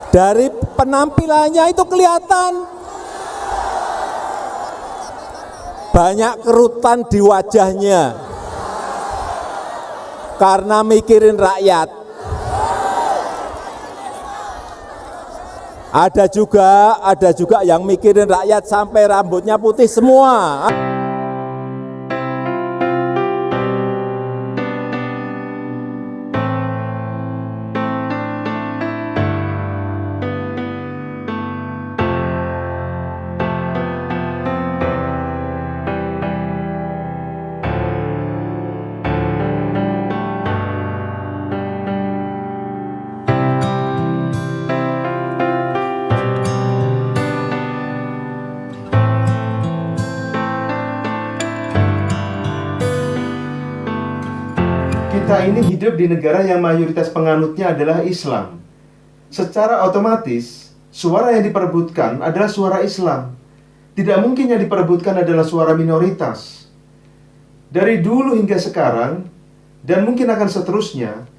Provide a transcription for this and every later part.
Dari penampilannya itu kelihatan banyak kerutan di wajahnya karena mikirin rakyat. Ada juga yang mikirin rakyat sampai rambutnya putih semua. Kita ini hidup di negara yang mayoritas penganutnya adalah Islam. Secara otomatis, suara yang diperebutkan adalah suara Islam. Tidak mungkin yang diperebutkan adalah suara minoritas. Dari dulu hingga sekarang, dan mungkin akan seterusnya,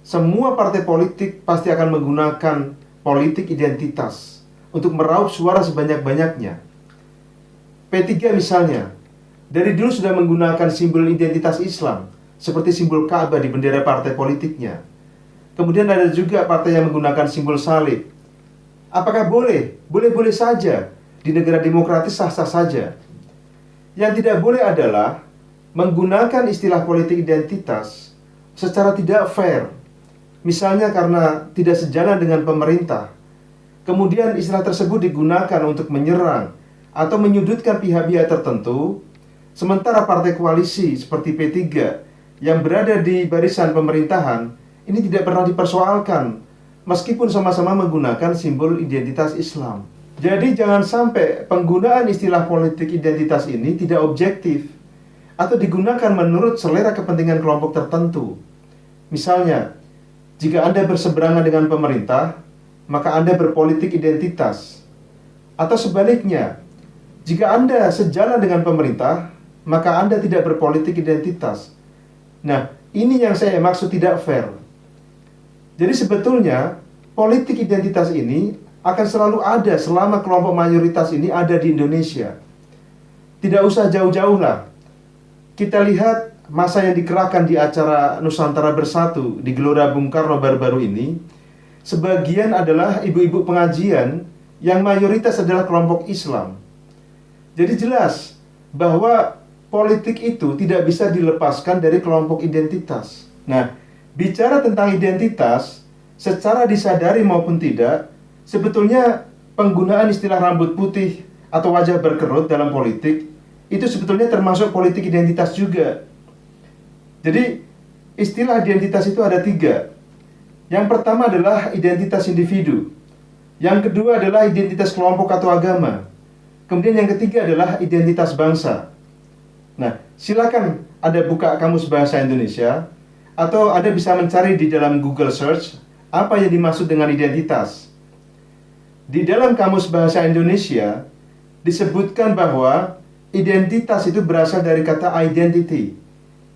semua partai politik pasti akan menggunakan politik identitas untuk meraup suara sebanyak-banyaknya. P3 misalnya, dari dulu sudah menggunakan simbol identitas Islam, seperti simbol Ka'bah di bendera partai politiknya. Kemudian ada juga partai yang menggunakan simbol salib. Apakah boleh? Boleh-boleh saja. Di negara demokratis sah-sah saja. Yang tidak boleh adalah menggunakan istilah politik identitas secara tidak fair. Misalnya karena tidak sejalan dengan pemerintah. Kemudian istilah tersebut digunakan untuk menyerang atau menyudutkan pihak-pihak tertentu, sementara partai koalisi seperti P3 yang berada di barisan pemerintahan ini tidak pernah dipersoalkan meskipun sama-sama menggunakan simbol identitas Islam. Jadi jangan sampai penggunaan istilah politik identitas ini tidak objektif atau digunakan menurut selera kepentingan kelompok tertentu. Misalnya, jika Anda berseberangan dengan pemerintah, maka Anda berpolitik identitas. Atau sebaliknya, jika Anda sejalan dengan pemerintah, maka Anda tidak berpolitik identitas. Nah, ini yang saya maksud tidak fair. Jadi sebetulnya politik identitas ini akan selalu ada selama kelompok mayoritas ini ada di Indonesia. Tidak usah jauh-jauh lah. Kita lihat masa yang dikerahkan di acara Nusantara Bersatu di Gelora Bung Karno baru-baru ini. Sebagian adalah ibu-ibu pengajian yang mayoritas adalah kelompok Islam. Jadi jelas bahwa politik itu tidak bisa dilepaskan dari kelompok identitas. Nah, bicara tentang identitas, secara disadari maupun tidak, sebetulnya penggunaan istilah rambut putih atau wajah berkerut dalam politik, itu sebetulnya termasuk politik identitas juga. Jadi, istilah identitas itu ada 3. Yang pertama adalah identitas individu. Yang kedua adalah identitas kelompok atau agama. Kemudian yang ketiga adalah identitas bangsa. Nah, silakan Anda buka Kamus Bahasa Indonesia atau Anda bisa mencari di dalam Google Search apa yang dimaksud dengan identitas. Di dalam Kamus Bahasa Indonesia disebutkan bahwa identitas itu berasal dari kata identity,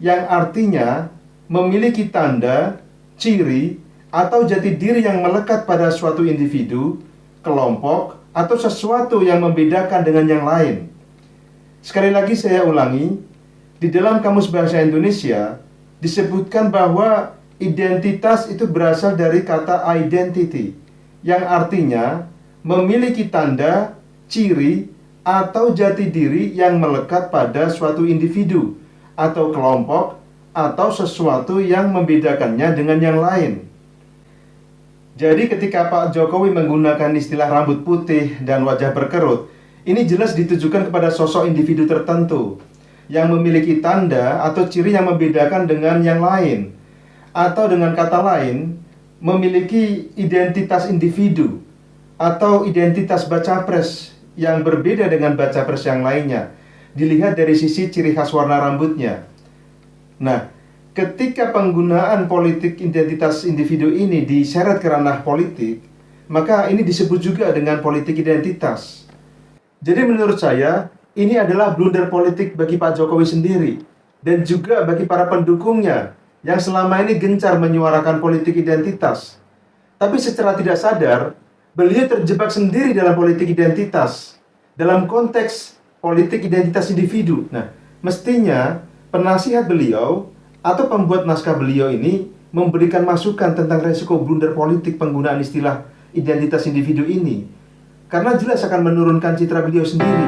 yang artinya memiliki tanda, ciri, atau jati diri yang melekat pada suatu individu, kelompok, atau sesuatu yang membedakan dengan yang lain. Sekali lagi saya ulangi, di dalam Kamus Bahasa Indonesia disebutkan bahwa identitas itu berasal dari kata identity, yang artinya memiliki tanda, ciri, atau jati diri yang melekat pada suatu individu atau kelompok atau sesuatu yang membedakannya dengan yang lain. Jadi ketika Pak Jokowi menggunakan istilah rambut putih dan wajah berkerut, ini jelas ditujukan kepada sosok individu tertentu yang memiliki tanda atau ciri yang membedakan dengan yang lain, atau dengan kata lain, memiliki identitas individu atau identitas baca pres yang berbeda dengan baca pres yang lainnya, dilihat dari sisi ciri khas warna rambutnya. Nah, ketika penggunaan politik identitas individu ini diseret ke ranah politik, maka ini disebut juga dengan politik identitas. Jadi menurut saya, ini adalah blunder politik bagi Pak Jokowi sendiri dan juga bagi para pendukungnya yang selama ini gencar menyuarakan politik identitas. Tapi secara tidak sadar, Beliau terjebak sendiri dalam politik identitas, dalam konteks politik identitas individu. Nah, mestinya penasihat beliau atau pembuat naskah beliau ini memberikan masukan tentang resiko blunder politik penggunaan istilah identitas individu ini, karena jelas akan menurunkan citra beliau sendiri.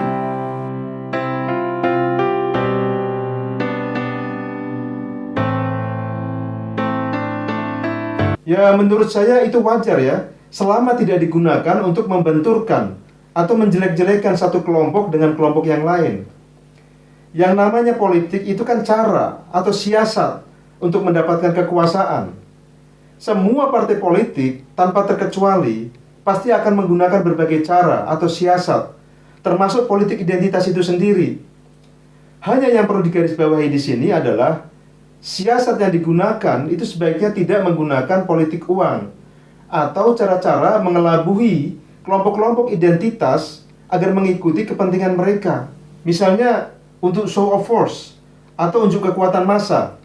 Ya, menurut saya itu wajar ya, selama tidak digunakan untuk membenturkan atau menjelek-jelekan satu kelompok dengan kelompok yang lain. Yang namanya politik itu kan cara atau siasat untuk mendapatkan kekuasaan. Semua partai politik tanpa terkecuali pasti akan menggunakan berbagai cara atau siasat, termasuk politik identitas itu sendiri. Hanya yang perlu digarisbawahi di sini adalah siasat yang digunakan itu sebaiknya tidak menggunakan politik uang atau cara-cara mengelabui kelompok-kelompok identitas agar mengikuti kepentingan mereka. Misalnya untuk show of force atau unjuk kekuatan massa.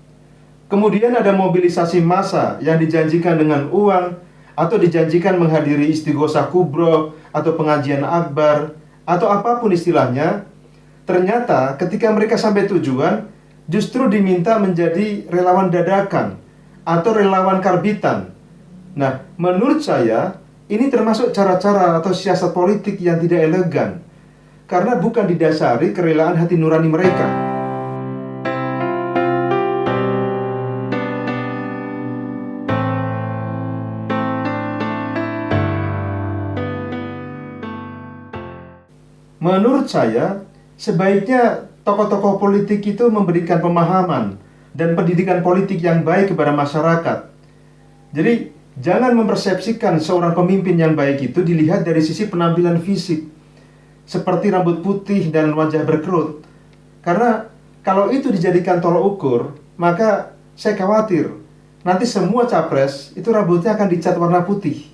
Kemudian ada mobilisasi massa yang dijanjikan dengan uang atau dijanjikan menghadiri istighosah kubro atau pengajian akbar atau apapun istilahnya. Ternyata ketika mereka sampai tujuan justru diminta menjadi relawan dadakan atau relawan karbitan. Nah, menurut saya ini termasuk cara-cara atau siasat politik yang tidak elegan karena bukan didasari kerelaan hati nurani mereka. Menurut saya, sebaiknya tokoh-tokoh politik itu memberikan pemahaman dan pendidikan politik yang baik kepada masyarakat. Jadi, jangan mempersepsikan seorang pemimpin yang baik itu dilihat dari sisi penampilan fisik, seperti rambut putih dan wajah berkerut. Karena kalau itu dijadikan tolok ukur, maka saya khawatir nanti semua capres itu rambutnya akan dicat warna putih.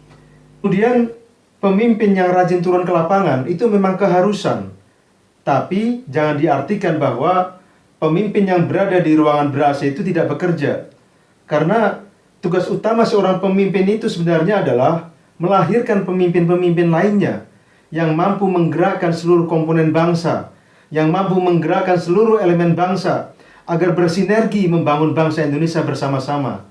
Kemudian pemimpin yang rajin turun ke lapangan itu memang keharusan. Tapi jangan diartikan bahwa pemimpin yang berada di ruangan ber-AC itu tidak bekerja. Karena tugas utama seorang pemimpin itu sebenarnya adalah melahirkan pemimpin-pemimpin lainnya yang mampu menggerakkan seluruh komponen bangsa, yang mampu menggerakkan seluruh elemen bangsa agar bersinergi membangun bangsa Indonesia bersama-sama.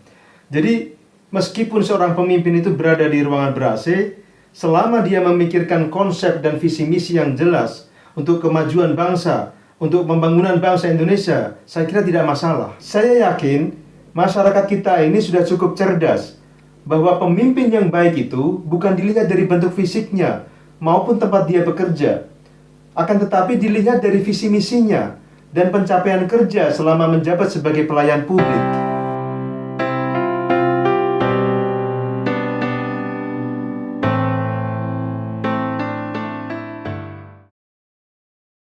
Jadi, meskipun seorang pemimpin itu berada di ruangan ber-AC, selama dia memikirkan konsep dan visi misi yang jelas untuk kemajuan bangsa, untuk pembangunan bangsa Indonesia, saya kira tidak masalah. Saya yakin masyarakat kita ini sudah cukup cerdas bahwa pemimpin yang baik itu bukan dilihat dari bentuk fisiknya maupun tempat dia bekerja, akan tetapi dilihat dari visi misinya dan pencapaian kerja selama menjabat sebagai pelayan publik.